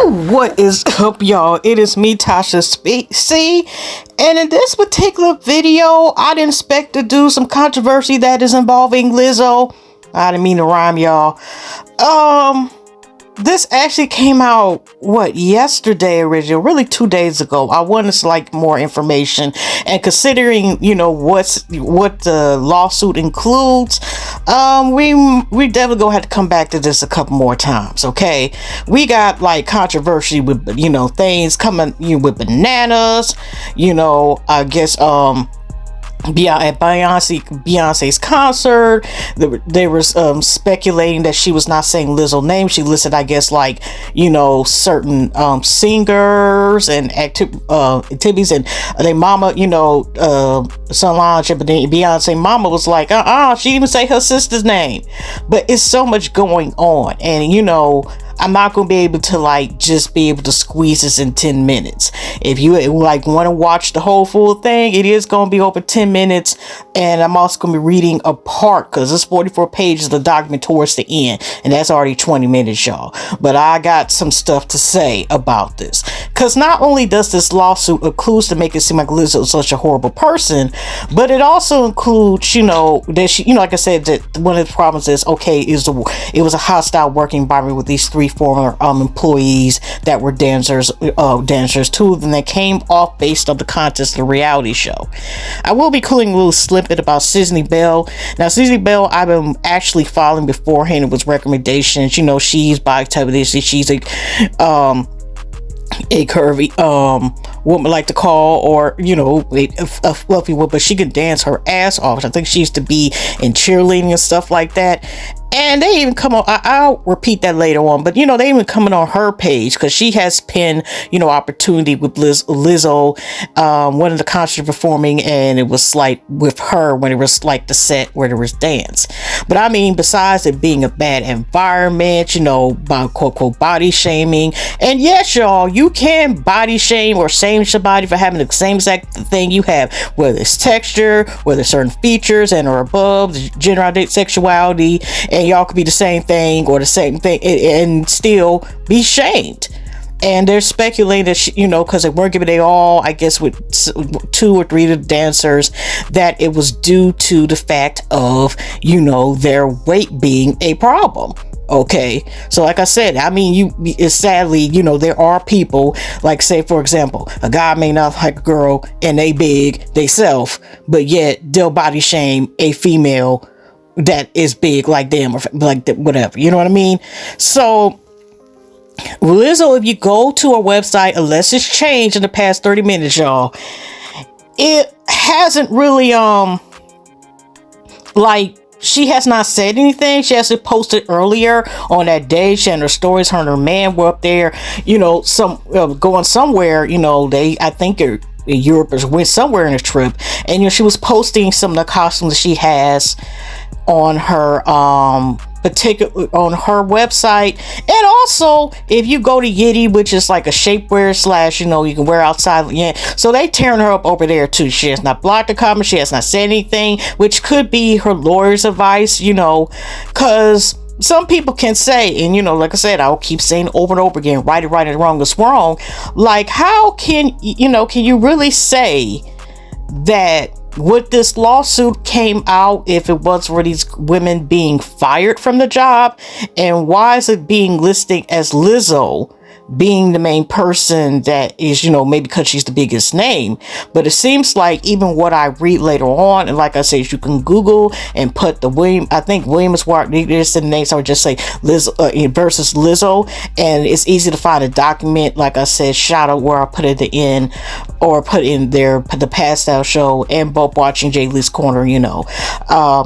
What is up, y'all? It is me, Tasha C. And in this particular video, I didn't expect to do some controversy that is involving Lizzo. I didn't mean to rhyme, y'all. This actually came out, yesterday originally, really 2 days ago. I wanted like more information, and considering, what the lawsuit includes, we definitely gonna have to come back to this a couple more times, okay? We got like controversy with, things coming, with bananas, I guess, at Beyonce's concert, they were speculating that she was not saying Lizzo's name. She listed, I guess, like, certain singers and activities, and their mama, Solange, but then Beyonce mama was like, she didn't even say her sister's name. But it's so much going on, and I'm not going to be able to just be able to squeeze this in 10 minutes. If you want to watch the whole full thing, it is going to be over 10 minutes. And I'm also going to be reading a part, because it's 44 pages of the document towards the end. And that's already 20 minutes, y'all. But I got some stuff to say about this. Because not only does this lawsuit include to make it seem like Lizzo is such a horrible person, but it also includes, that she, like I said, that one of the problems is, it was a hostile working environment with these three former employees that were dancers, two of them that came off based on the contest of the reality show. I will be including a little snippet about Sisney Bell. Now, Sisney Bell, I've been actually following beforehand. It was recommendations. She's bi type of this. She's a curvy woman, like to call, or a fluffy woman, but she can dance her ass off. I think she used to be in cheerleading and stuff like that. And they even come on, I'll repeat that later on, but they even coming on her page, because she has pinned, opportunity with Lizzo, one of the concerts performing, and it was like with her when it was like the set where there was dance. But I mean, besides it being a bad environment, by quote unquote body shaming, and yes, y'all, you can body shame or shame somebody for having the same exact thing you have, whether it's texture, whether certain features and or above, the gender identity, sexuality, and y'all could be the same thing or the same thing and still be shamed. And they're speculating that, because they weren't giving they all, I guess, with 2 or 3 of the dancers, that it was due to the fact of, their weight being a problem. Okay, so like I said, I mean, sadly, there are people, like, say, for example, a guy may not like a girl and they big, they self, but yet they'll body shame a female that is big like them, or like whatever, you know what I mean? So Lizzo, if you go to her website, unless it's changed in the past 30 minutes, y'all, it hasn't really she has not said anything. She has posted earlier on that day. She and her stories, her and her man were up there, going somewhere, I think in Europe, or went somewhere in a trip, and she was posting some of the costumes that she has on her on her website. And also, if you go to Yitty, which is like a shapewear slash, you can wear outside, so they tearing her up over there too. She has not blocked the comment, she has not said anything, which could be her lawyer's advice, because some people can say, and like I said, I'll keep saying over and over again, right and wrong is wrong. Like, how can you really say that would this lawsuit came out if it was for these women being fired from the job? And why is it being listed as Lizzo being the main person that is, maybe because she's the biggest name? But it seems like even what I read later on, and like I said, you can Google and put Williams Ward, there's the name, so I would just say Lizzo versus Lizzo, and it's easy to find a document, like I said, shout out where I put it at the end, or put in there the Past Out show, and both watching Jay Lee's Corner,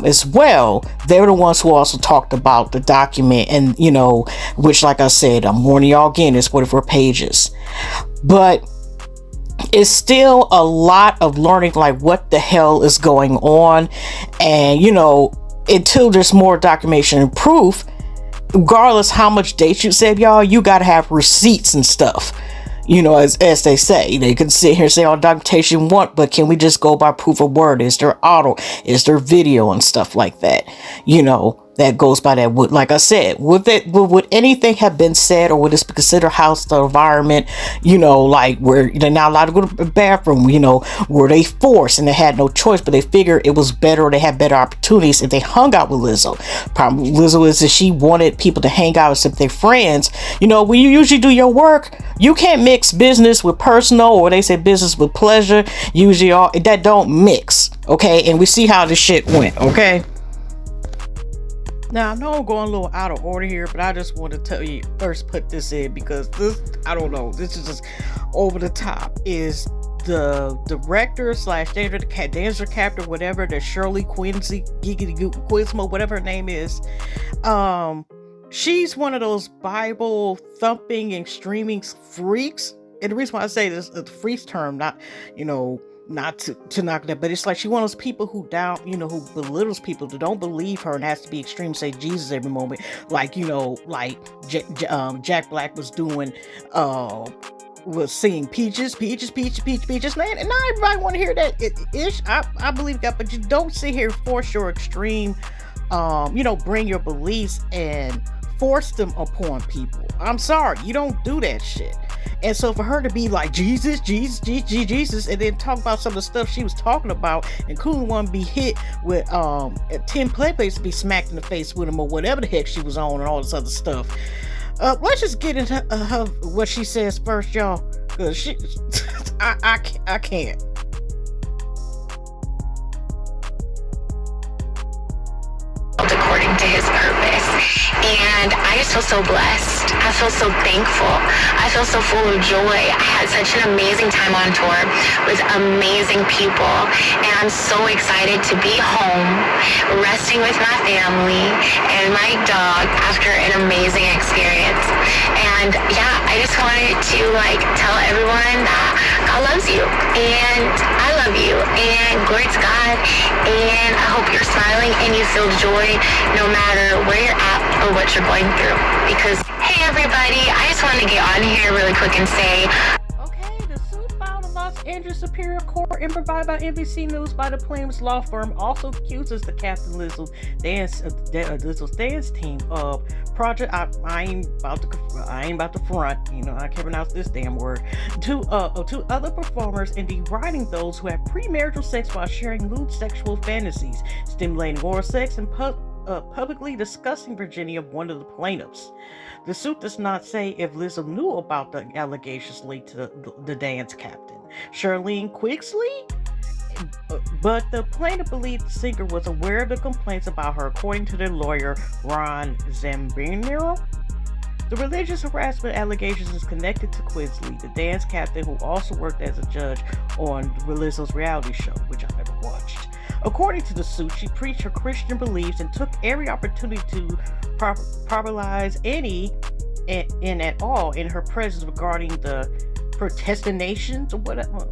as well. They're the ones who also talked about the document, and which, like I said, I'm warning y'all again, it's 44 pages, but it's still a lot of learning, like what the hell is going on. And until there's more documentation and proof, regardless how much dates you said, y'all, you gotta have receipts and stuff. As they say, they can sit here and say all documentation you want, but can we just go by proof of word? Is there auto? Is there video and stuff like that? that goes by that. Would, like I said, would anything have been said, or would this be considered hostile environment? Like where they're not allowed to go to the bathroom. Were they forced and they had no choice, but they figured it was better, or they had better opportunities if they hung out with Lizzo. Problem with Lizzo is that she wanted people to hang out with their friends. When you usually do your work, you can't mix business with personal, or they say business with pleasure. Usually, all that don't mix. Okay, and we see how this shit went. Okay. Now, I know I'm going a little out of order here, but I just want to tell you, first put this in, because this, I don't know, this is just over the top. Is the director slash dancer captain, whatever, the Shirley Quincy, Quizmo, whatever her name is, she's one of those Bible thumping and streaming freaks. And the reason why I say this, the freaks term, not to knock that, but it's like she one of those people who who belittles people, that don't believe her and has to be extreme, say Jesus every moment, like Jack Black was doing, was singing peaches, man, and not everybody want to hear that ish. I believe that, but you don't sit here, force your extreme, bring your beliefs and force them upon people. I'm sorry, you don't do that shit. And so for her to be like Jesus, and then talk about some of the stuff she was talking about, including one be hit with 10 playmates to be smacked in the face with him, or whatever the heck she was on, and all this other stuff. Let's just get into what she says first, y'all, because I can't. According to his purpose. And I just feel so blessed. I feel so thankful. I feel so full of joy. I had such an amazing time on tour with amazing people. And I'm so excited to be home, resting with my family and my dog after an amazing experience. And yeah, I just wanted to tell everyone that God loves you and I love you, and glory to God. And I hope you're smiling and you feel joy no matter where you're at or what you're going through. Because, hey everybody, I just wanted to get on here really quick and say, the suit filed in Los Angeles Superior Court and provided by NBC News by the plaintiff's law firm also accuses the Captain Lizzo's dance team of project. I ain't about to front. I can't pronounce this damn word. To other performers in deriding those who have premarital sex while sharing lewd sexual fantasies, stimulating oral sex, and publicly discussing Virginia, one of the plaintiffs. The suit does not say if Lizzo knew about the allegations linked to the dance captain, Charlene Quixley, but the plaintiff believed the singer was aware of the complaints about her, according to their lawyer, Ron Zambino. The religious harassment allegations is connected to Quixley, the dance captain who also worked as a judge on Lizzo's reality show, which I never watched. According to the suit, she preached her Christian beliefs and took every opportunity to popularize any and at all in her presence regarding the protestinations or whatever.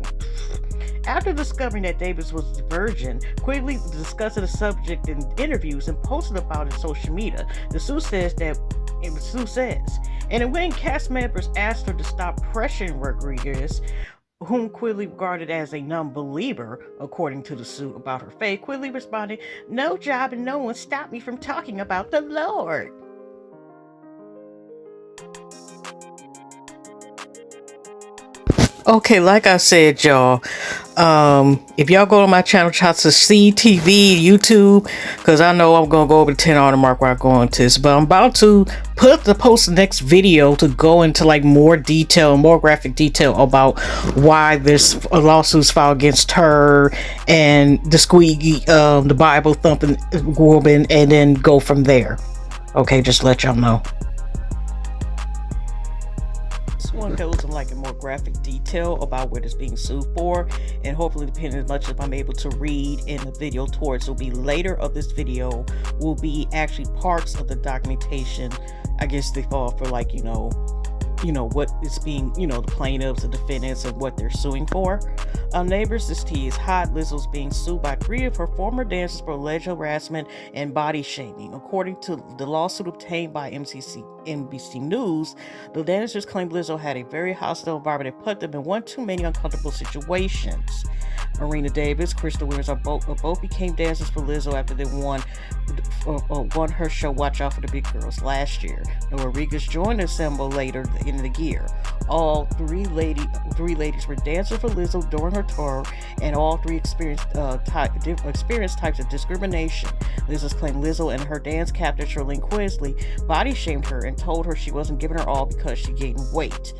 After discovering that Davis was a virgin, Quigley discussed the subject in interviews and posted about it on social media. The suit says, and when cast members asked her to stop pressuring Rodriguez, whom Quigley regarded as a non-believer, according to the suit, about her faith, Quigley responded, "No job and no one stopped me from talking about the Lord." Okay, like I said, y'all, if y'all go to my channel, try to see TV, YouTube, because I know I'm going to go over the 10-hour mark where I go into this, but I'm about to post the next video to go into more detail, more graphic detail about why this lawsuit's filed against her and the squeaky, the Bible thumping woman, and then go from there. Okay, just let y'all know. One goes in more graphic detail about what it's being sued for, and hopefully, depending as much as I'm able to read in the video towards will be later of this video, will be actually parts of the documentation. I guess they fall for what is being, the plaintiffs, the defendants, and what they're suing for. Neighbors, this tea is hot. Lizzo's being sued by 3 of her former dancers for alleged harassment and body shaming. According to the lawsuit obtained by NBC News, the dancers claim Lizzo had a very hostile environment and put them in one too many uncomfortable situations. Arena Davis, Crystal Williams both became dancers for Lizzo after they won her show Watch Out for the Big Girls last year. Rodriguez joined the ensemble later in the year. All three ladies were dancers for Lizzo during her tour, and all three experienced types of discrimination. Lizzo's claimed Lizzo and her dance captain Charlene Quinsley body shamed her and told her she wasn't giving her all because she gained weight.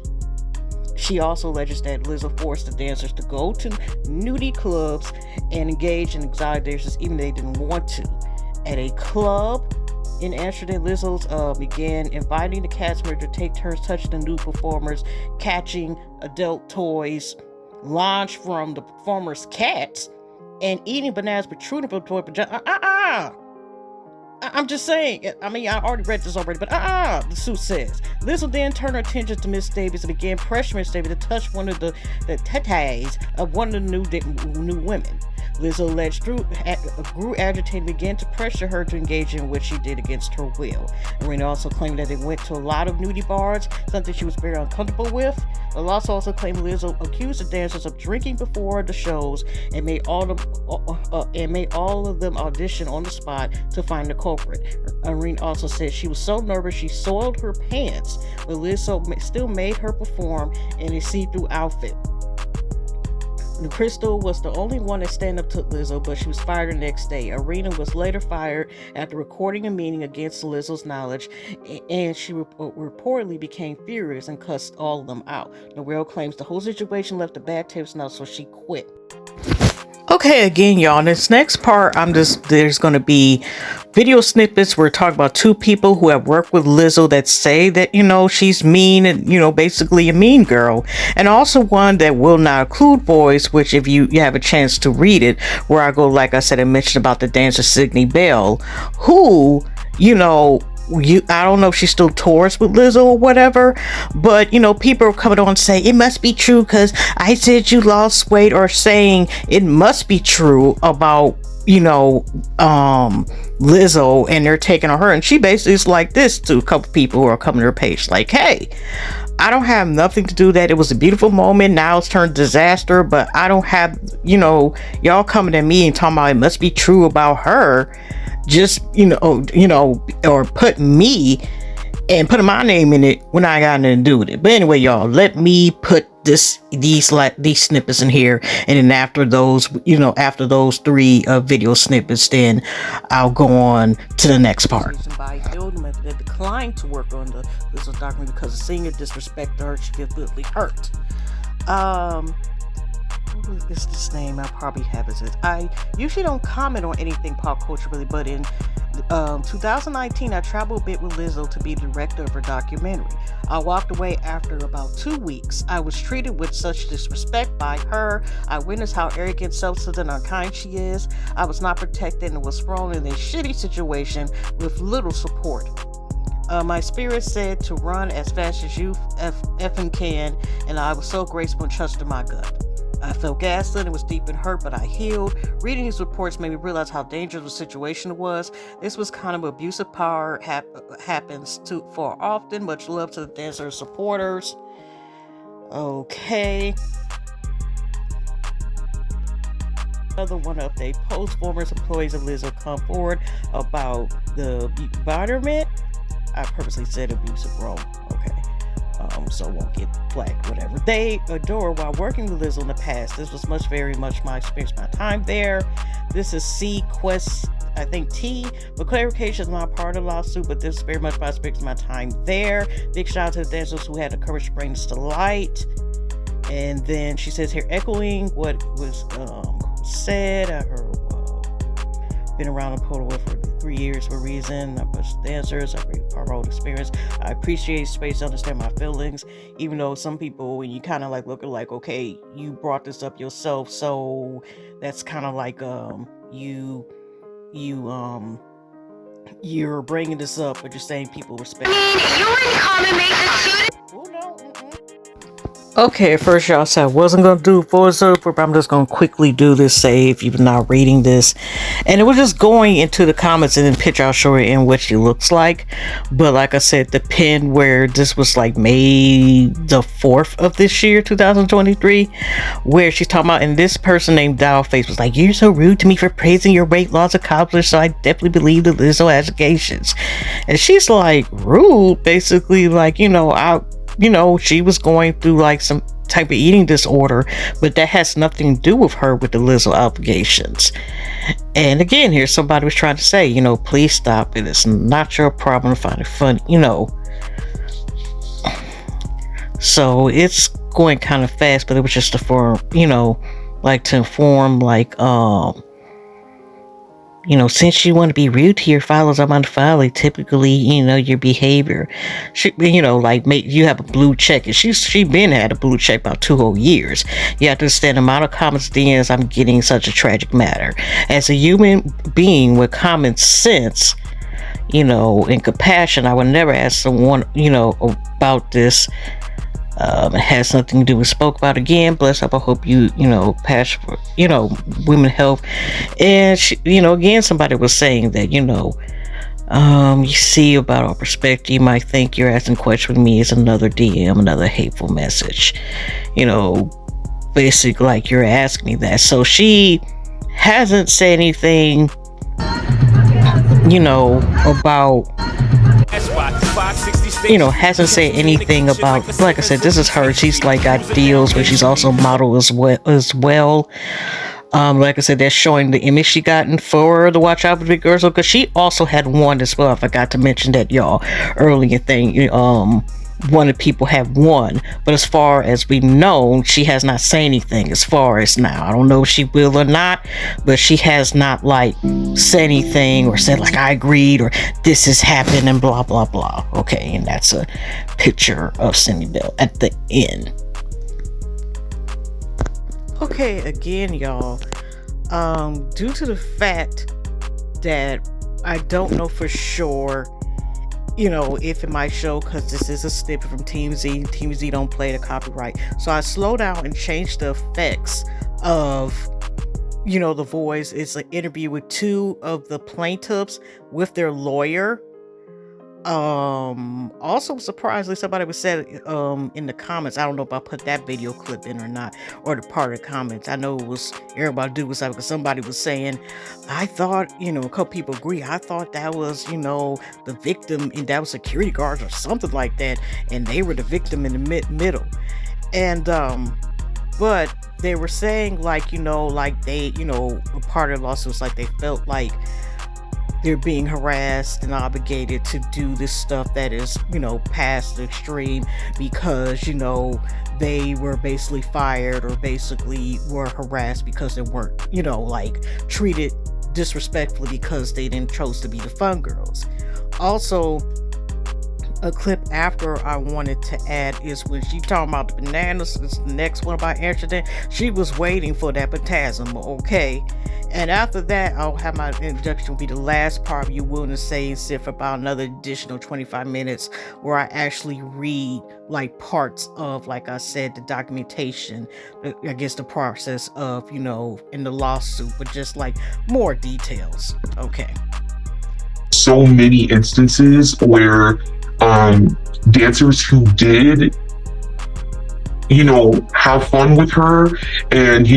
She also alleges that Lizzo forced the dancers to go to nudie clubs and engage in exotic dances even though they didn't want to. At a club in Amsterdam, Lizzo began inviting the cast members to take turns touching the nude performers, catching adult toys, launched from the performers' cats, and eating bananas protruding from the toy vagina. I'm just saying. I mean, I already read this already, but the suit says. Lizzo then turned her attention to Miss Davis and began pressuring Miss Davis to touch one of the tetes of one of the new women. Lizzo alleged grew agitated and began to pressure her to engage in what she did against her will. Arena also claimed that they went to a lot of nudie bars, something she was very uncomfortable with. The lawsuit also claimed Lizzo accused the dancers of drinking before the shows and made all of them audition on the spot to find the culprit. Arena also said she was so nervous she soiled her pants, but Lizzo still made her perform in a see-through outfit. Crystal was the only one to stand up to Lizzo, but she was fired the next day. Arena was later fired after recording a meeting against Lizzo's knowledge, and she reportedly became furious and cussed all of them out. Noel claims the whole situation left a bad taste in her, so she quit. Okay, again, y'all, this next part, there's going to be video snippets. We're talking about two people who have worked with Lizzo that say that, she's mean and, basically a mean girl. And also one that will not include boys, which if you have a chance to read it, where I go, like I said, I mentioned about the dancer Sydney Bell, who, I don't know if she still tours with Lizzo or whatever, but people are coming on and say it must be true because I said you lost weight, or saying it must be true about Lizzo, and they're taking on her, and she basically is like this to a couple people who are coming to her page like, hey, I don't have nothing to do with that. It was a beautiful moment. Now it's turned disaster, but I don't have, y'all coming at me and talking about it must be true about her. Just, or put me and putting my name in it when I got nothing to do with it. But anyway, y'all, let me put these snippets in here, and then after those three video snippets, then I'll go on to the next part. That declined to work on the Lizzo documentary because the singer disrespected her. She feels really hurt. What is this name? I probably have it. I usually don't comment on anything pop culture really, but in 2019, I traveled a bit with Lizzo to be the director of her documentary. I walked away after about 2 weeks. I was treated with such disrespect by her. I witnessed how arrogant, self-centered, and unkind she is. I was not protected and was thrown in a shitty situation with little support. My spirit said to run as fast as you effing can, and I was so graceful and trusted my gut. I felt gaslit and was deep in hurt, but I healed. Reading these reports made me realize how dangerous the situation was. This was kind of abusive power happens far often. Much love to the dancers supporters. Okay. Another one update. Post former employees of Lizzo come forward about the environment. I purposely said abusive role. Okay. So won't get flagged, whatever. They adore while working with Lizzo in the past. This was very much my experience, my time there. This is C Quest, I think T. But clarification is not part of the lawsuit, but this is very much my experience, my time there. Big shout out to the dancers who had the courage to bring this to light. And then she says here, echoing what was said. I heard been around the photo for 3 years for a reason. I push dancers. I bring our own experience. I appreciate space to understand my feelings, even though some people, when you kind of look at okay, you brought this up yourself, so that's kind of like you're bringing this up, but you're saying people respect. You in common make the student. Oh no. Okay, at first y'all said I wasn't gonna do voiceover, but I'm just gonna quickly do this save, even not reading this. And it was just going into the comments and then picture I'll show you in what she looks like. But like I said, the pin where this was like May the 4th of this year, 2023, where she's talking about, and this person named Dollface was like, "You're so rude to me for praising your weight loss accomplished, so I definitely believe the Lizzo allegations." And she's like, rude, basically, like, she was going through like some type of eating disorder, but that has nothing to do with her with the Lizzo allegations. And again, here somebody was trying to say, please stop it. It's not your problem to find it funny. So it's going kind of fast, but it was just for, like to inform, like, since you want to be rude to your followers, I'm unfollowing. Typically, your behavior, like you have a blue check, and she been had a blue check about 2 whole years. You have to understand the amount of comments, DMs I'm getting such a tragic matter. As a human being with common sense, and compassion, I would never ask someone, about this. It has nothing to do with spoke about again. Bless up. I hope you, passion for, women health. And, again, somebody was saying that, you see about our perspective, you might think you're asking questions with me is another DM, another hateful message. Basically like you're asking me that. So she hasn't said anything, about hasn't said anything about, like I said, this is her. She's like got deals, but she's also model as well. Like I said, they're showing the image she gotten for the Watch Out for Big Girls, because she also had one as well. I forgot to mention that, y'all, earlier thing. One of the people have one, but as far as we know, she has not said anything as far as now. I don't know if she will or not, but she has not like said anything or said like I agreed or this has happened and blah blah blah. Okay, and that's a picture of Cindy Bell at the end. Okay, again, y'all, due to the fact that I don't know for sure, if it might show, because this is a snippet from TMZ. TMZ don't play the copyright. So I slow down and change the effects of, the voice. It's an interview with 2 of the plaintiffs with their lawyer. Also surprisingly, somebody was said in the comments, I don't know if I put that video clip in or not, or the part of the comments. I know it was everybody do was like, because somebody was saying, I thought, a couple people agree, I thought that was, the victim and that was security guards or something like that, and they were the victim in the middle. And but they were saying like, like they, a part of the lawsuit was like they felt like they're being harassed and obligated to do this stuff that is, past the extreme, because, they were basically fired or basically were harassed because they weren't, like treated disrespectfully because they didn't chose to be the fun girls. Also, a clip after I wanted to add is when she talking about the bananas. It's the next one about Amsterdam. She was waiting for that potassium, okay? And after that, I'll have my introduction be the last part of You Willing to Say and Sit for about another additional 25 minutes, where I actually read like parts of, like I said, the documentation, I guess the process of, in the lawsuit, but just like more details. Okay. So many instances where dancers who did, have fun with her and,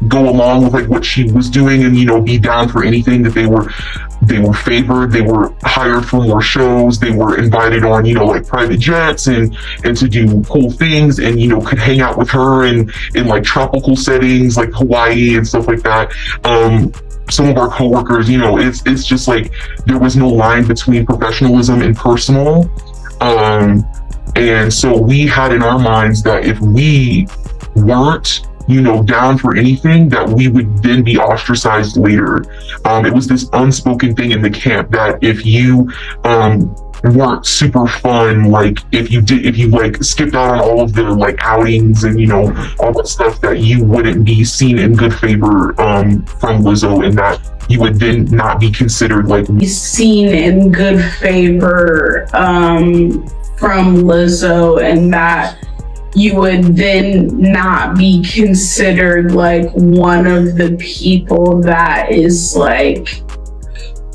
go along with like what she was doing and, be down for anything, that they were favored, they were hired for more shows, they were invited on, like private jets and to do cool things, and, could hang out with her in like tropical settings like Hawaii and stuff like that. Some of our coworkers, it's just like there was no line between professionalism and personal. And so we had in our minds that if we weren't, down for anything, that we would then be ostracized later. It was this unspoken thing in the camp that if you weren't super fun, like if you like skipped out on all of the like outings and all that stuff, that you wouldn't be seen in good favor from Lizzo, and that you would then not be considered like seen in good favor from Lizzo, and that you would then not be considered like one of the people that is like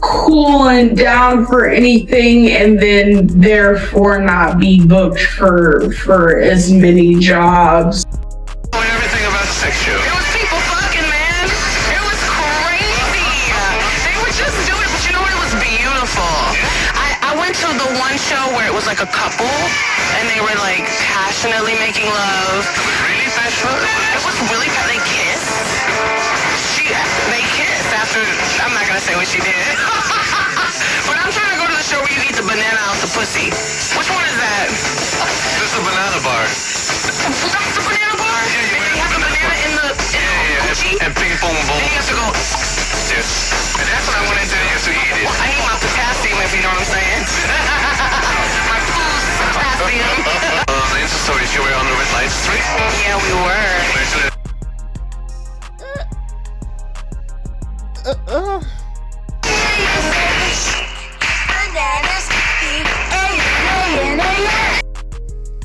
cool and down for anything, and then therefore not be booked for as many jobs. Everything about the sex show. It was people fucking, man. It was crazy. They would just do it, but you know what? It was beautiful. I went to the one show where it was like a couple, and they were like passionately making love. Really passionate? It was really they kissed. They kissed after. I'm not gonna say what she did. But I'm trying to go to the show where you eat the banana out the pussy. Which one is that? This is a banana bar. That's the banana bar? Yeah, And they have the banana in the coochie? And ping pong ball. And you have to go. Yes. And that's what I wanted to do, so eat it. I need my potassium, if you know what I'm saying. My food's potassium. The Insta stories, you were on the red light street? Yeah, we were. Actually,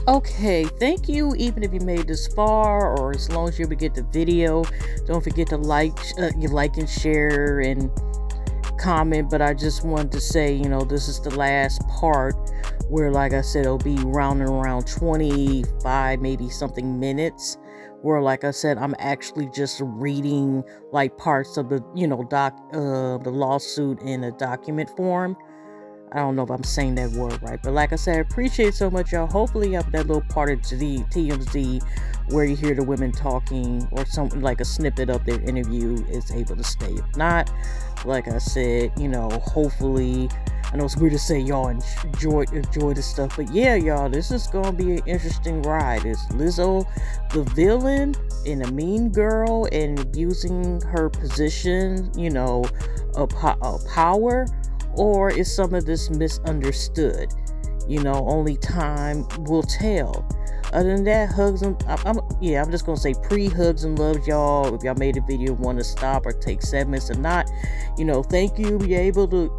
Okay, thank you. Even if you made this far, or as long as you ever get the video, don't forget to like and share and comment. But I just wanted to say, this is the last part where, like I said, it'll be round and around 25, maybe something minutes, where, like I said, I'm actually just reading like parts of the the lawsuit in a document form. I don't know if I'm saying that word right, but like I said, I appreciate so much, y'all. Hopefully up that little part of the TMZ where you hear the women talking, or something like a snippet of their interview, is able to stay. If not, like I said, hopefully, I know it's weird to say y'all enjoy this stuff, but yeah, y'all, this is gonna be an interesting ride. Is Lizzo the villain and a mean girl and abusing her position, of power? Or is some of this misunderstood? Only time will tell. Other than that, hugs and I'm just gonna say pre-hugs and loves, y'all. If y'all made a video, want to stop or take segments or not, thank you. Be able to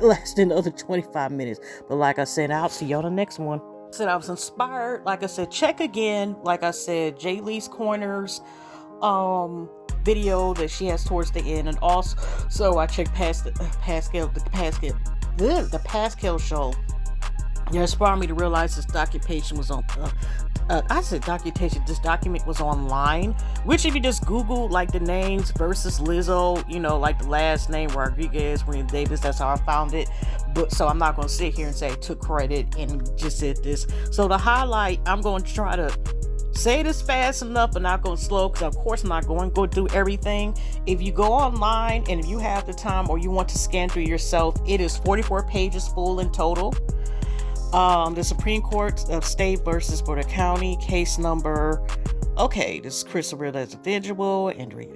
last another 25 minutes. But like I said, I'll see y'all the next one. I was inspired. Like I said, check again. Like I said, Jay Lee's Corners video that she has towards the end, and also I checked past the Pascal show. It inspired me to realize this documentation was on this document was online, which if you just Google like the names versus Lizzo, like the last name Rodriguez, William Davis, that's how I found it. But so I'm not going to sit here and say I took credit and just said this. So the highlight, I'm going to try to say this fast enough, but not going slow, because of course I'm not going to go through everything. If you go online and if you have the time or you want to scan through yourself, it is 44 pages full in total. The Supreme Court of State versus Board County, case number. Okay, this is Christopher as individual, Andrea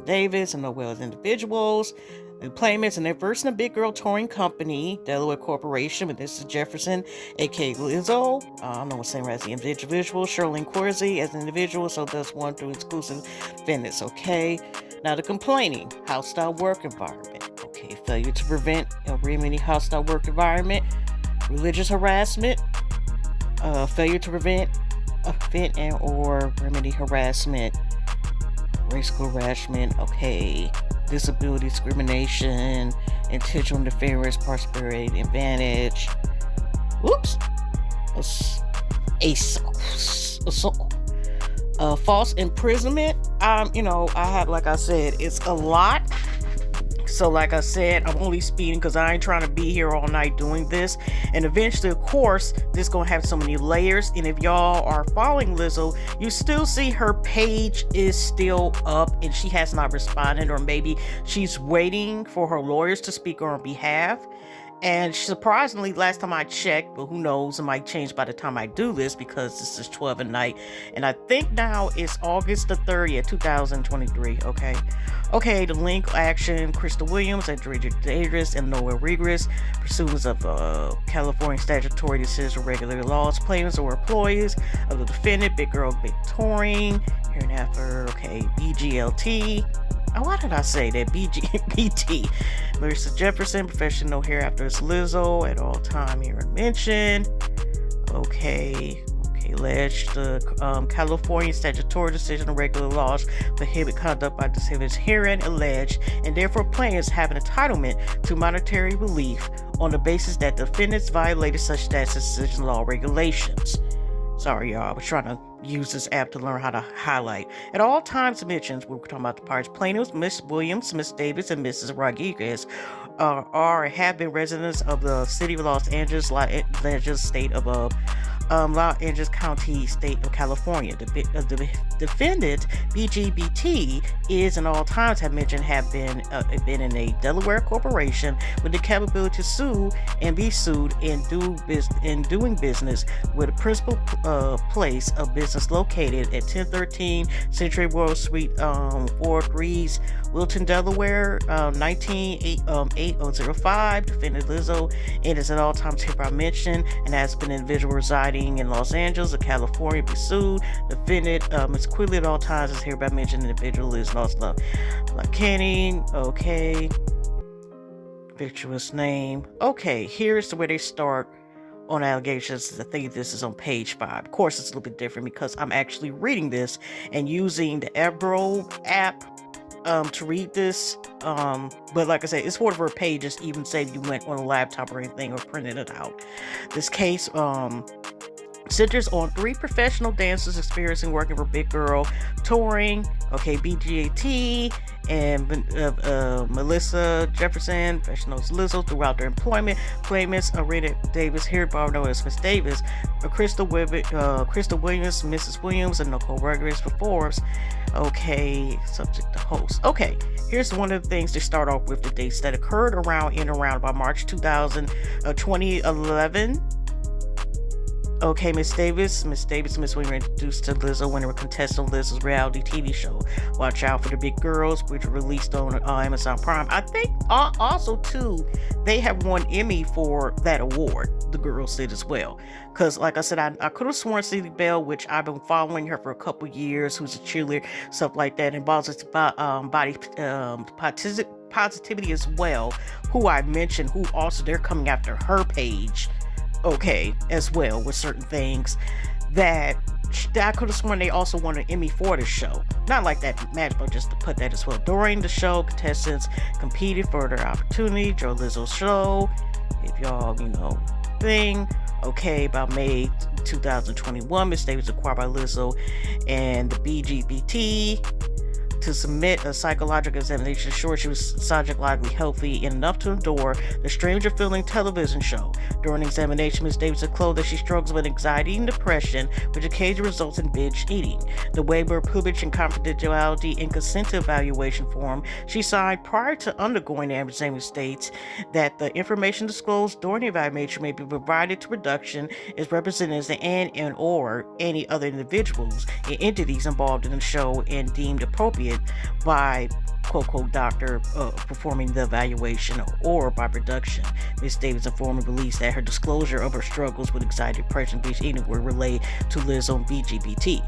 Davis, and Noel as individuals. The claimants and their version of Big Girl Touring Company, Delaware Corporation, but this is Jefferson, aka Lizzo. I don't know what's saying as the individual, Charlene Corsi as an individual, so that's one through exclusive defendants. Okay. Now the complaining, hostile work environment. Okay, failure to prevent or remedy hostile work environment, religious harassment, failure to prevent and or remedy harassment, racial harassment. Okay. Disability discrimination, intentional interference, prosperity advantage. Whoops. Assault. False imprisonment. I have, like I said, it's a lot. So like I said, I'm only speeding because I ain't trying to be here all night doing this. And eventually, of course, this gonna have so many layers. And if y'all are following Lizzo, you still see her page is still up and she has not responded, or maybe she's waiting for her lawyers to speak on her behalf. And surprisingly, last time I checked, but who knows, it might change by the time I do this because this is 12 at night. And I think now it's August the 30th, 2023. Okay, the link action, Crystal Williams, Andrea Davis, and Noah Regis, pursuers of California statutory decision regular laws, plaintiffs or employees of the defendant, Big Girl Big Touring, hereinafter, BGLT. Oh, why did I say that? BT. Larissa Jefferson, professional hereafter is Lizzo at all time here and mentioned. Okay. Okay, alleged the California statutory decision and regular laws prohibit conduct by disabled herein alleged, and therefore plaintiffs have an entitlement to monetary relief on the basis that defendants violated such statute decision law regulations. Sorry, y'all. I was trying to use this app to learn how to highlight. At all times mentioned, we were talking about the parties. Plaintiffs, Miss Williams, Miss Davis, and Mrs. Rodriguez are have been residents of the city of Los Angeles, state of Los Angeles County, state of California. The defendant, BGBT, is and all times have mentioned have been in a Delaware corporation with the capability to sue and be sued in doing business with a principal place of business located at 1013 Century World Suite 4-3s, Wilton, Delaware, 198005. Defendant Lizzo, and is at all times hereby mentioned and has been an individual residing in Los Angeles or California be sued. Defendant Ms. Quigley at all times is hereby mentioned. Individual is lost love. Kenny. Okay. Virtuous name. Okay, here's where they start on allegations. I think this is on page 5. Of course, it's a little bit different because I'm actually reading this and using the Ebro app to read this. But like I said, it's 44 pages, even say you went on a laptop or anything or printed it out. This case centers on 3 professional dancers experiencing working for Big Girl Touring, okay, BGAT, and Melissa Jefferson, professionals Lizzo, throughout their employment. Claimants Rita Davis, hereby known as Miss Davis, Crystal Williams, Mrs. Williams, and Nicole Rodriguez for Forbes. Okay, subject to host. Okay, here's one of the things to start off with: the dates that occurred around by March 2011. Okay, Miss Davis, Miss Williams were introduced to Lizzo when they were contestant on Lizzo's reality TV show, Watch Out for the Big Girls, which were released on Amazon Prime. I think also, too, they have won Emmy for that award. The girls did as well. Because, like I said, I could have sworn Cindy Bell, which I've been following her for a couple years, who's a cheerleader, stuff like that, and body positivity as well, who I mentioned, who also they're coming after her page. Okay, as well, with certain things that I could have sworn they also won an Emmy for the show. Not like that match, but just to put that as well. During the show, contestants competed for their opportunity. Joe Lizzo's show, if y'all, thing. Okay, about May 2021, Miss Davis acquired by Lizzo and the BGBT to submit a psychological examination to ensure she was psychologically healthy enough to endure the Stranger Feeling television show. During the examination, Ms. Davis disclosed that she struggles with anxiety and depression, which occasionally results in binge eating. The waiver, privilege, and confidentiality and consent to evaluation form she signed prior to undergoing the examination states that the information disclosed during the evaluation may be provided to production as representatives and or any other individuals and entities involved in the show and deemed appropriate by quote doctor performing the evaluation or by production. Ms. Davis informed police that her disclosure of her struggles with anxiety, depression, binge eating were relayed to Lizzo and BGBT.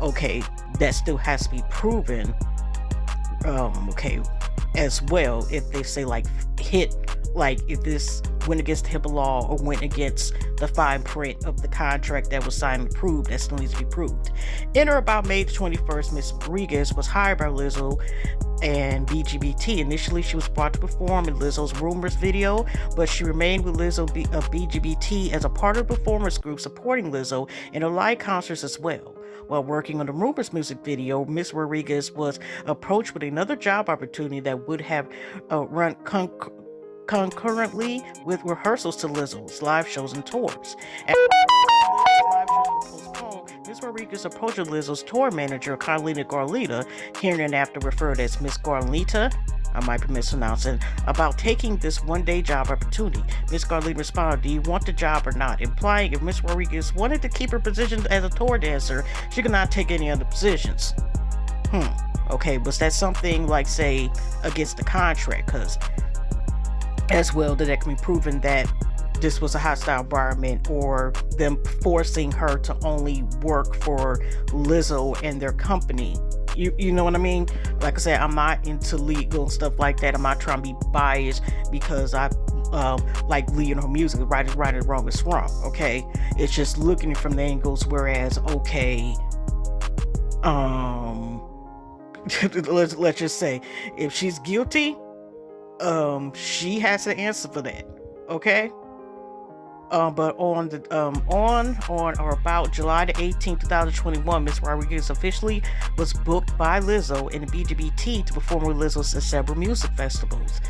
Okay, that still has to be proven. Okay, as well, if they say if this went against the HIPAA law or went against the fine print of the contract that was signed and approved, that still needs to be proved. In or about May 21st, Miss Rodriguez was hired by Lizzo and BGBT. Initially, she was brought to perform in Lizzo's Rumors video, but she remained with Lizzo of BGBT as a part of the performance group supporting Lizzo in her live concerts as well. While working on the Rumors music video, Miss Rodriguez was approached with another job opportunity that would have run concurrently with rehearsals to Lizzo's live shows and tours. After live shows were postponed, Miss Rodriguez approached Lizzo's tour manager, Carlita Garlita, hereinafter referred as Miss Garlita, I might be mispronouncing, about taking this one-day job opportunity. Miss Garlita responded, "Do you want the job or not?" implying if Miss Rodriguez wanted to keep her position as a tour dancer, she could not take any other positions. Okay, was that something like, say, against the contract? Because as well, that can be proven that this was a hostile environment or them forcing her to only work for Lizzo and their company. You know what I mean? Like I said, I'm not into legal and stuff like that. I'm not trying to be biased because I like leading her music, right is right and wrong is wrong. Okay, it's just looking from the angles. Whereas, okay, let's just say if she's guilty, she has to answer for that. Okay. But on or about July the 18th, 2021, Miss Rodriguez officially was booked by Lizzo and BGBT to perform with Lizzo at several music festivals.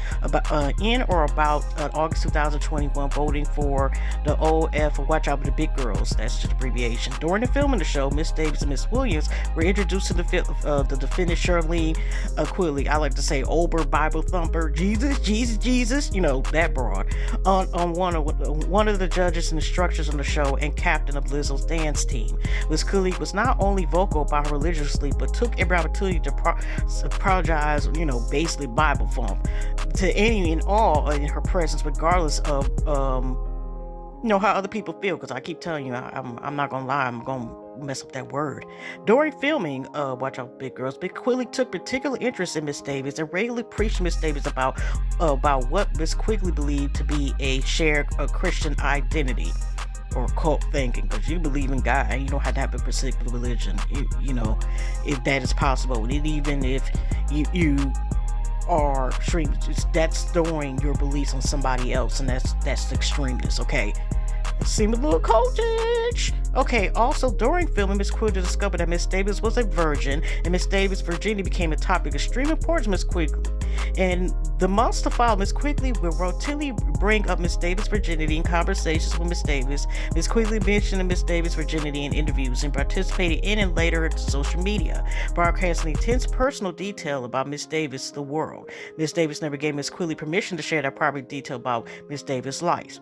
In or about August 2021, voting for the OF, Watch Out for the Big Girls. That's just abbreviation. During the filming of the show, Miss Davis and Miss Williams were introduced to the defendant Shirlene Quilly. I like to say Ober Bible Thumper, Jesus, you know, that broad. On one of the judges and instructors on the show and captain of Lizzo's dance team. Miss Quilly was not only vocal about her religious belief, but took every opportunity to apologize, you know, basically Bible funk to any and all in her presence, regardless of you know, how other people feel. Because I keep telling you, I'm not gonna lie, I'm gonna mess up that word. During filming Watch Out Big Girls, Miss Quigley took particular interest in Miss Davis and regularly preached Miss Davis about what Miss Quigley believed to be a shared Christian identity or cult thinking, because you believe in God and you don't have to have a particular religion, you know, if that is possible. And even if you are extreme, that's throwing your beliefs on somebody else, and that's the extremeness. Okay, seem a little cultish. Okay, also during filming, Miss Quigley discovered that Miss Davis was a virgin, and Miss Davis' virginity became a topic of extreme importance to Miss Quigley. In the months to follow, Miss Quigley will routinely bring up Miss Davis' virginity in conversations with Miss Davis. Miss Quigley mentioned Miss Davis' virginity in interviews and participated in and later into social media, broadcasting intense personal detail about Miss Davis to the world. Miss Davis never gave Miss Quigley permission to share that private detail about Miss Davis' life.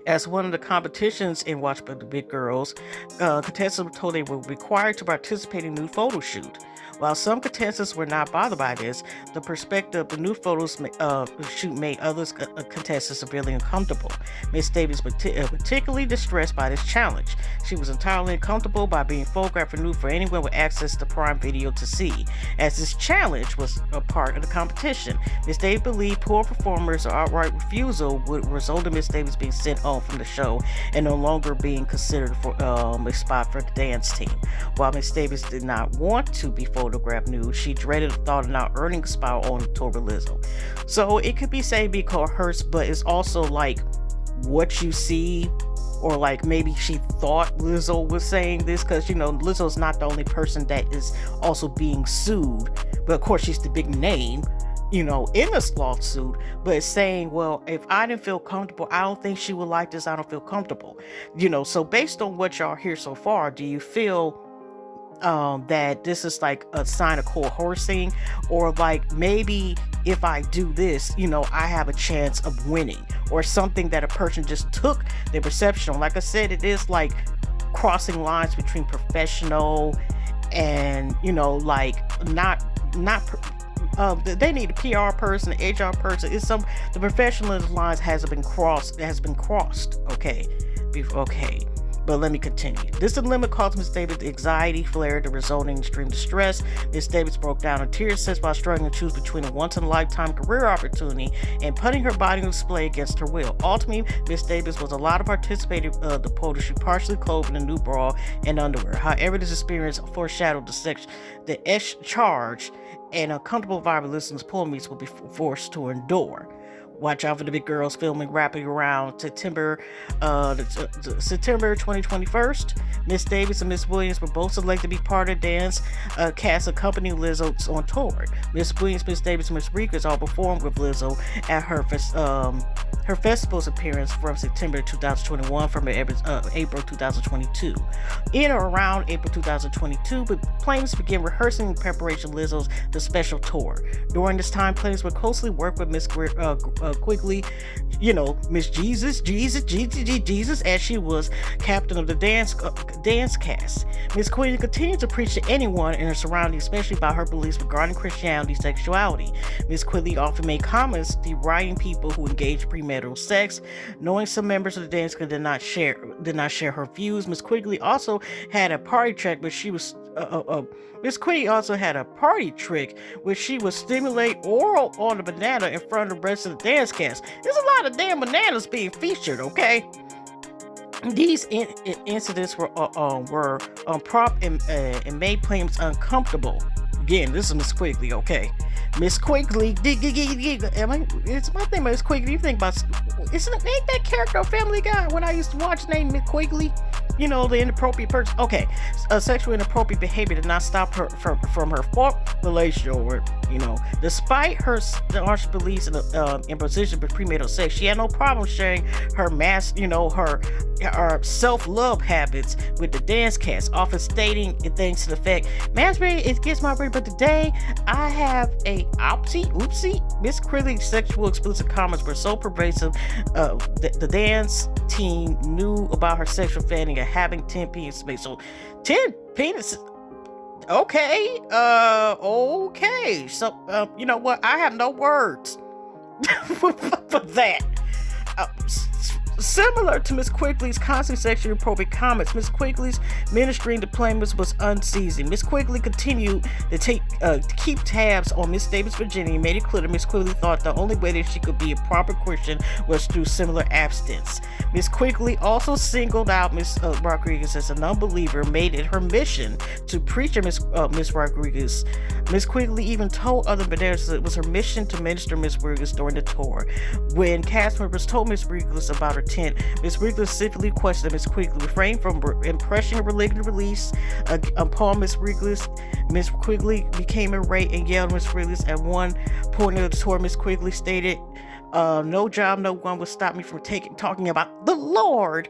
As one of the competitions in Watch Out the Big Girls, contestants were told they were required to participate in a new photo shoot. While some contestants were not bothered by this, the perspective of the new photos shoot made others contestants severely uncomfortable. Miss Davis was particularly distressed by this challenge. She was entirely uncomfortable by being photographed and nude for anyone with access to Prime Video to see, as this challenge was a part of the competition. Miss Davis believed poor performers or outright refusal would result in Miss Davis being sent home from the show and no longer being considered for a spot for the dance team. While Miss Davis did not want to be photographed nude, she dreaded the thought of not earning a spot on the tour with Lizzo. So it could be said be coerced, but it's also like what you see, or like maybe she thought Lizzo was saying this, because you know Lizzo's not the only person that is also being sued, but of course she's the big name, you know, in this lawsuit, but it's saying, well, if I didn't feel comfortable, I don't think she would like this, I don't feel comfortable, you know. So based on what y'all hear so far, do you feel that this is like a sign of coercing, or like maybe if I do this, you know, I have a chance of winning, or something that a person just took their perception on? Like I said, it is like crossing lines between professional and, you know, like not they need a PR person, an HR person. It's some, the professional lines has been crossed. Okay. But let me continue. This dilemma caused Miss Davis anxiety, flared, the resulting extreme distress. Miss Davis broke down in tears while struggling to choose between a once-in-a-lifetime career opportunity and putting her body on display against her will. Ultimately, Miss Davis was allowed to participate in the photo shoot, partially clothed in a new bra and underwear. However, this experience foreshadowed the Esch charge and uncomfortable environment listeners' poor meets will be forced to endure. Watch Out for the Big Girls filming wrapping around September 2021. Miss Davis and Miss Williams were both selected to be part of the dance cast accompanying Lizzo on tour. Miss Williams, Miss Davis, and Miss Rodriguez all performed with Lizzo at her festival's appearance from September 2021 from April 2022. In or around April 2022, but planes began rehearsing in preparation of Lizzo's The Special Tour. During this time, planes would closely work with Miss Quigley, you know, Miss Jesus, as she was captain of the dance cast. Miss Quigley continued to preach to anyone in her surroundings, especially about her beliefs regarding Christianity, sexuality. Miss Quigley often made comments deriding people who engaged in premeditated premarital sex. Knowing some members of the dance club did not share her views, Miss Quigley also had a party trick, but she was Miss Quigley also had a party trick which she would stimulate oral on the banana in front of the rest of the dance cast. There's a lot of damn bananas being featured, okay? These incidents were prompt and made players uncomfortable. Again, this is Miss Quigley, okay? Miss Quigley, it's my thing, Miss Quigley. You think about, ain't that character a Family Guy when I used to watch named Miss Quigley? You know, the inappropriate person. Okay, sexual inappropriate behavior did not stop her from her fault relationship, or, you know, despite her staunch beliefs in position for premarital sex, she had no problem sharing her her self-love habits with the dance cast, often stating things to the effect, "Masbury, it gets my brain, but today I have a oopsie." Miss Quigley's sexual explicit comments were so pervasive, the dance team knew about her sexual fanning of having 10 penis space. So 10 penises. Okay. Okay. So, you know what? I have no words for that. Similar to Miss Quigley's constant sexually inappropriate comments, Miss Quigley's ministering deployments was unceasing. Miss Quigley continued to keep tabs on Miss Davis' virginity and made it clear that Miss Quigley thought the only way that she could be a proper Christian was through similar abstinence. Miss Quigley also singled out Miss Rodriguez as an unbeliever, made it her mission to preach at Miss Rodriguez. Miss Quigley even told other bananas that it was her mission to minister Miss Rodriguez during the tour. When cast members told Miss Rodriguez about her tent, Miss Rodriguez specifically questioned Miss Quigley refrained from impression of religious release upon Miss Rodriguez. Miss Quigley became irate and yelled at Miss Rodriguez. At one point of the tour, Miss Quigley stated, "No job, no one would stop me from talking about the Lord."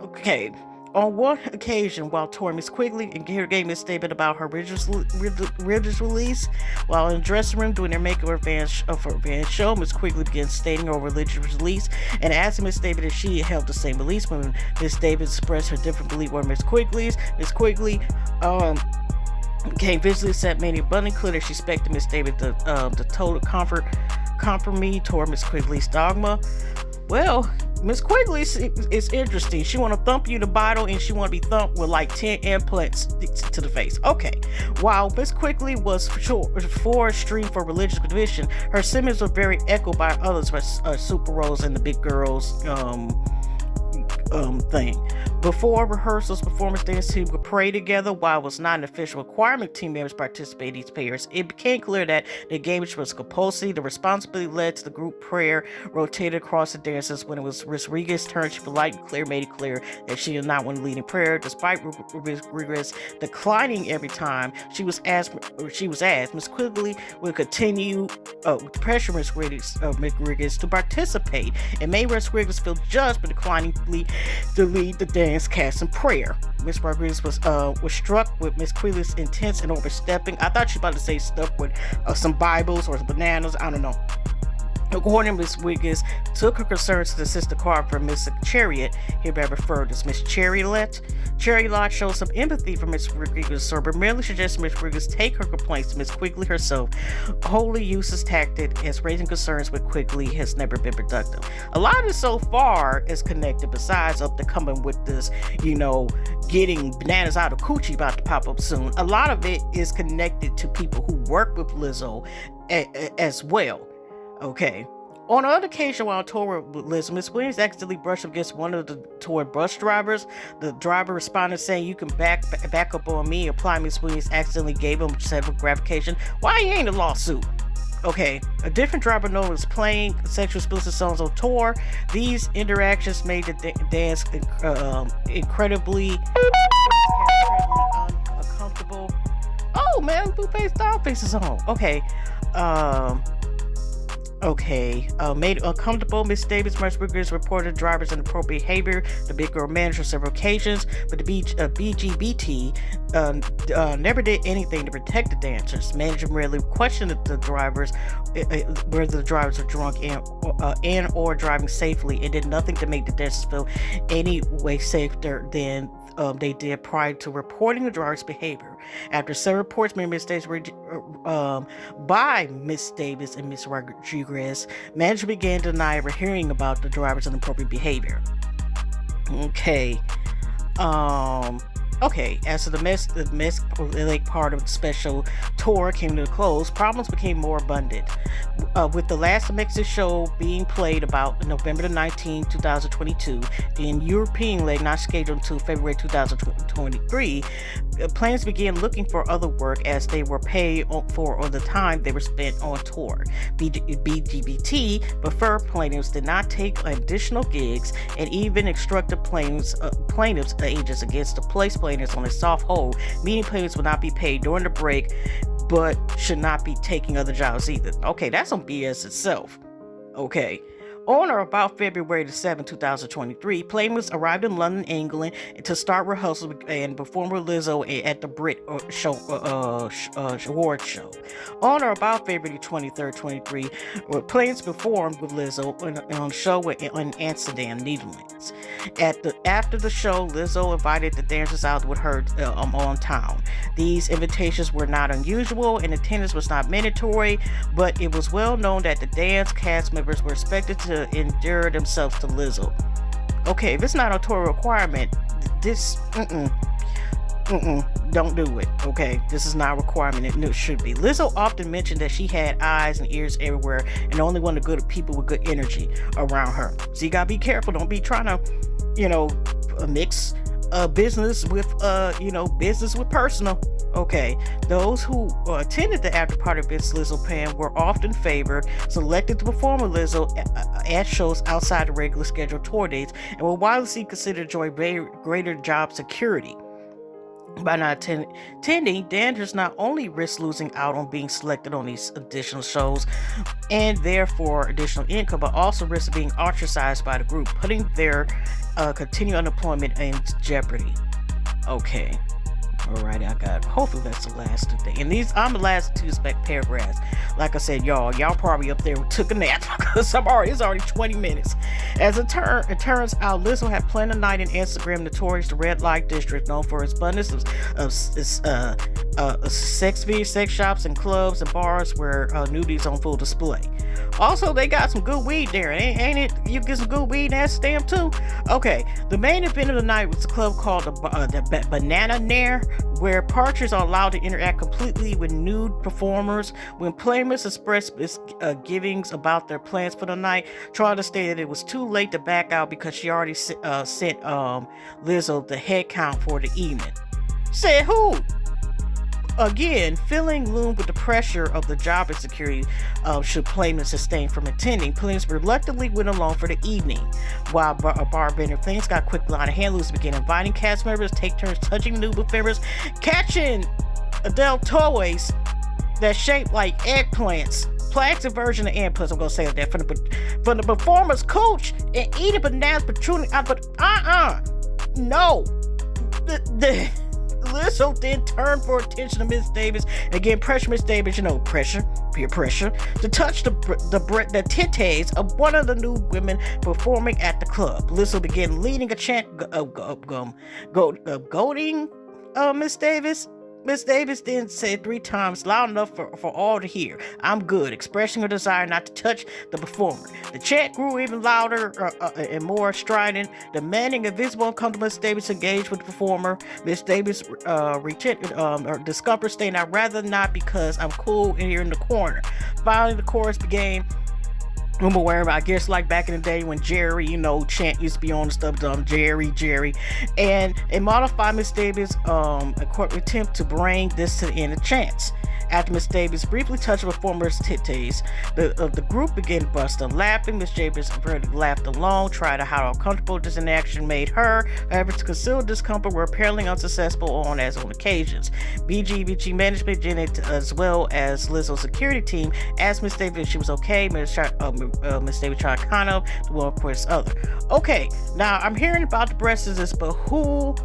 Okay. On one occasion, while touring, Miss Quigley gave me a statement about her religious release. While in the dressing room doing their makeup for a van show, Miss Quigley began stating her religious release and asking Miss Davis if she held the same beliefs. When Miss Davis expressed her different belief on Miss Quigley's, Miss Quigley became visually set, made it abundantly clear that she expected Miss Davis to total compromise toward Miss Quigley's dogma. Well, Miss Quigley is interesting. She want to thump you in the bottle, and she want to be thumped with like 10 implants to the face. Okay. While Miss Quigley was for stream for religious conviction, her sentiments were very echoed by others, like Super Rose and the Big Girls thing. Before rehearsals, performance dance team would pray together. While it was not an official requirement team members participate in these prayers, it became clear that the engagement was compulsory. The responsibility led to the group prayer rotated across the dancers. When it was Miss Rodriguez's turn, she politely made it clear that she did not want to lead in prayer, despite Rodriguez declining every time she was asked. Miss Quigley would continue to pressure Miss Rodriguez to participate, and made Miss Rodriguez feel judged for declining to lead the dance cast in prayer. Miss Rodriguez was struck with Miss Quigley's intense and overstepping. I thought she was about to say stuff with some Bibles or bananas. I don't know. According to Miss Wiggins, took her concerns to the sister card for Miss Chariot, hereby referred as Miss Chariot. Chariot showed some empathy for Miss Rodriguez, but merely suggested Miss Rodriguez take her complaints to Miss Quigley herself. Wholly useless tactic, as raising concerns with Quigley has never been productive. A lot of this so far is connected, besides up to coming with this, getting bananas out of coochie about to pop up soon. A lot of it is connected to people who work with Lizzo as well. Okay. On another occasion while on tour with Lizzo, Miss Williams accidentally brushed up against one of the tour bus drivers. The driver responded saying, "You can back up on me." Apply Miss Williams accidentally gave him several gratification. Why he ain't a lawsuit? Okay, a different driver known as playing sexual explicit songs on tour. These interactions made the dance incredibly uncomfortable. Oh man, blue-faced dog faces on. Okay. Made uncomfortable. Miss Davis Rodriguez reported drivers' inappropriate behavior. The Big Girl manager on several occasions, but the BGBT never did anything to protect the dancers. Manager merely questioned the drivers whether the drivers were drunk and or driving safely, and did nothing to make the dancers feel any way safer than they did prior to reporting the driver's behavior. After several reports made by Miss Davis and Miss Rodriguez, management began to deny ever hearing about the driver's inappropriate behavior. Okay. Okay, as the Lake part of the special tour came to a close, problems became more abundant. With the last Mexican show being played about November the 19th, 2022, the European leg not scheduled until February 2023, plans began looking for other work as they were paid for the time they were spent on tour. BGBT preferred plaintiffs did not take additional gigs and even instructed plaintiffs' agents against the place plaintiffs on a soft hold, meaning plaintiffs would not be paid during the break but should not be taking other jobs either. Okay, that's some BS itself. Okay. On or about February the 7th, 2023, plaintiffs arrived in London, England, to start rehearsals and perform with Lizzo at the Brit Award show. On or about February 23rd, 23, plaintiffs performed with Lizzo on a show in Amsterdam, Netherlands. After the show, Lizzo invited the dancers out with her on town. These invitations were not unusual and attendance was not mandatory, but it was well known that the dance cast members were expected to endure themselves to Lizzo. Okay, if it's not a tour requirement, this don't do it. Okay, this is not a requirement. It should be. Lizzo often mentioned that she had eyes and ears everywhere and only wanted good people with good energy around her. So you gotta be careful. Don't be trying to, mix business with business with personal. Okay, those who attended the after party of Miss Lizzo Pan were often favored, selected to perform with Lizzo at shows outside the regular scheduled tour dates, and were widely considered to enjoy greater job security. By not attending, dancers not only risk losing out on being selected on these additional shows and therefore additional income, but also risk being ostracized by the group, putting their continued unemployment in jeopardy. Okay. Alright, hopefully that's the last two things. And I'm the last two paragraphs. Like I said, y'all probably up there took a nap because it's already 20 minutes. As it turns out, Lizzo had planned a night in Instagram notorious the red light district, known for its abundance of sex shops and clubs and bars where nudity is on full display. Also, they got some good weed there, ain't it? You get some good weed in Amsterdam too? Okay, the main event of the night was a club called the Banana Nair, where partners are allowed to interact completely with nude performers. When plaintiffs expressed misgivings about their plans for the night, Trotter stated it was too late to back out because she already sent Lizzo the head count for the evening. Said who? Again, feeling loomed with the pressure of the job insecurity should plaintiffs sustain from attending, plaintiffs reluctantly went along for the evening. While bartender things got quickly out of hand, Lizzo began inviting cast members to take turns touching nude performers, catching Adele toys that shaped like eggplants, plastic version of eggplants. I'm gonna say that from the performer's coach and eating bananas protruding out, but no. Lizzo then turned for attention to Miss Davis and again pressure Miss Davis, peer pressure, to touch the titties of one of the new women performing at the club. Lizzo began leading a chant, goading Miss Davis. Miss Davis then said 3 times, loud enough for all to hear, "I'm good," expressing her desire not to touch the performer. The chant grew even louder and more strident, demanding a visible uncomfortable Miss Davis engage with the performer. Miss Davis her discomfort stating, "I'd rather not because I'm cool in here in the corner." Finally, the chorus began. I'm aware, I guess, like back in the day when Jerry, chant used to be on the stuff, Jerry, and a modified Miss Davis, a court attempt to bring this to the end of chants. After Miss Davis briefly touched the performer's titties, the group began busting laughing. Miss Davis laughed along, tried to hide how uncomfortable this inaction made her. However, to conceal discomfort were apparently unsuccessful on occasions. BGBG management, as well as Lizzo's security team, asked Miss Davis if she was okay. Miss Davis tried kind of one of course other. Okay, now I'm hearing about the breasts of this, but who?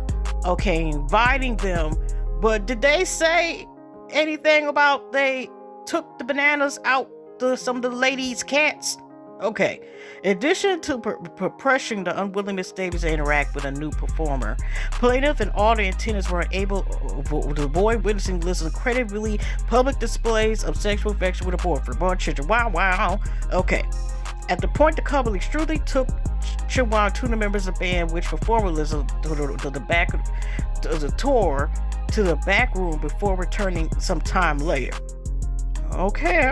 Okay, inviting them, but did they say anything about they took the bananas out to some of the ladies' cats? Okay. In addition to pressuring the unwillingness Davis to interact with a new performer, plaintiff and all the attendants were unable to avoid witnessing Liz's incredibly public displays of sexual affection with a boyfriend. Born children. Wow, wow. Okay. At the point, the couple extremely took Chihuahua and two of the members of the band, which performed with Lizzo, to the back of the tour to the back room before returning some time later. Okay.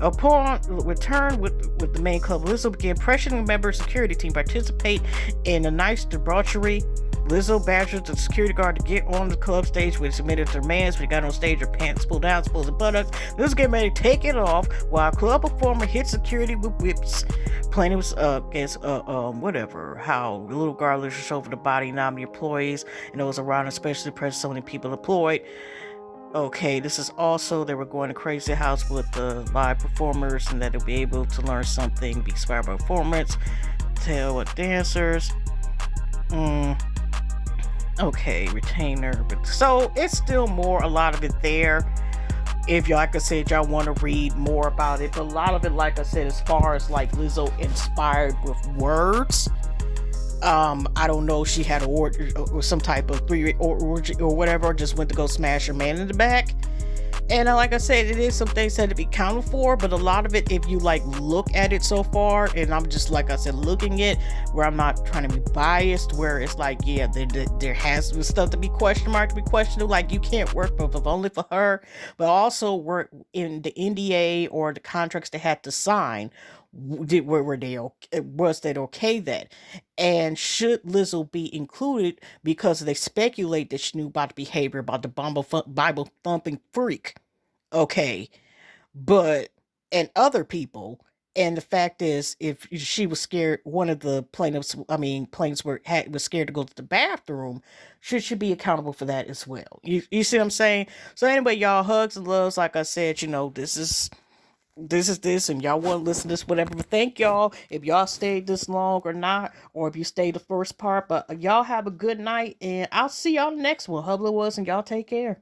Upon return with the main club, Lizzo began pressuring a member of the security team to participate in a nice debauchery. Lizzo badgered the security guard to get on the club stage, which submitted their demands. When he got on stage, her pants pulled down, exposed her buttocks. Lizzo getting ready to take it off while a club performer hit security with whips. Plaintiffs against whatever, how the little girl lifted over the body of the employees and those around, especially present so many people employed. Okay, this is also they were going to Crazy House with the live performers and that they'll be able to learn something, be inspired by performance, tell what dancers. Okay, retainer. But so it's still more, a lot of it there. If y'all, like I said, y'all want to read more about it, but a lot of it, like I said, as far as like Lizzo inspired with words. I don't know if she had a order or some type of orgy or whatever, or just went to go smash her man in the back. And like I said, it is some things that to be counted for, but a lot of it, if you like look at it so far, and I'm just, like I said, looking at where I'm not trying to be biased, where it's like, yeah, there has been stuff to be questioned, like you can't work with only for her, but also work in the NDA or the contracts they had to sign. Was that okay that? And should Lizzo be included because they speculate that she knew about the behavior about the Bible thumping freak? Okay, but and other people, and the fact is, if she was scared, one of the plaintiffs was scared to go to the bathroom, should she be accountable for that as well? You see what I'm saying? So anyway, y'all, hugs and loves. Like I said, this is this, and y'all want to listen to this, whatever. But thank y'all if y'all stayed this long or not, or if you stayed the first part. But y'all have a good night, and I'll see y'all next one. Hubler was, and y'all take care.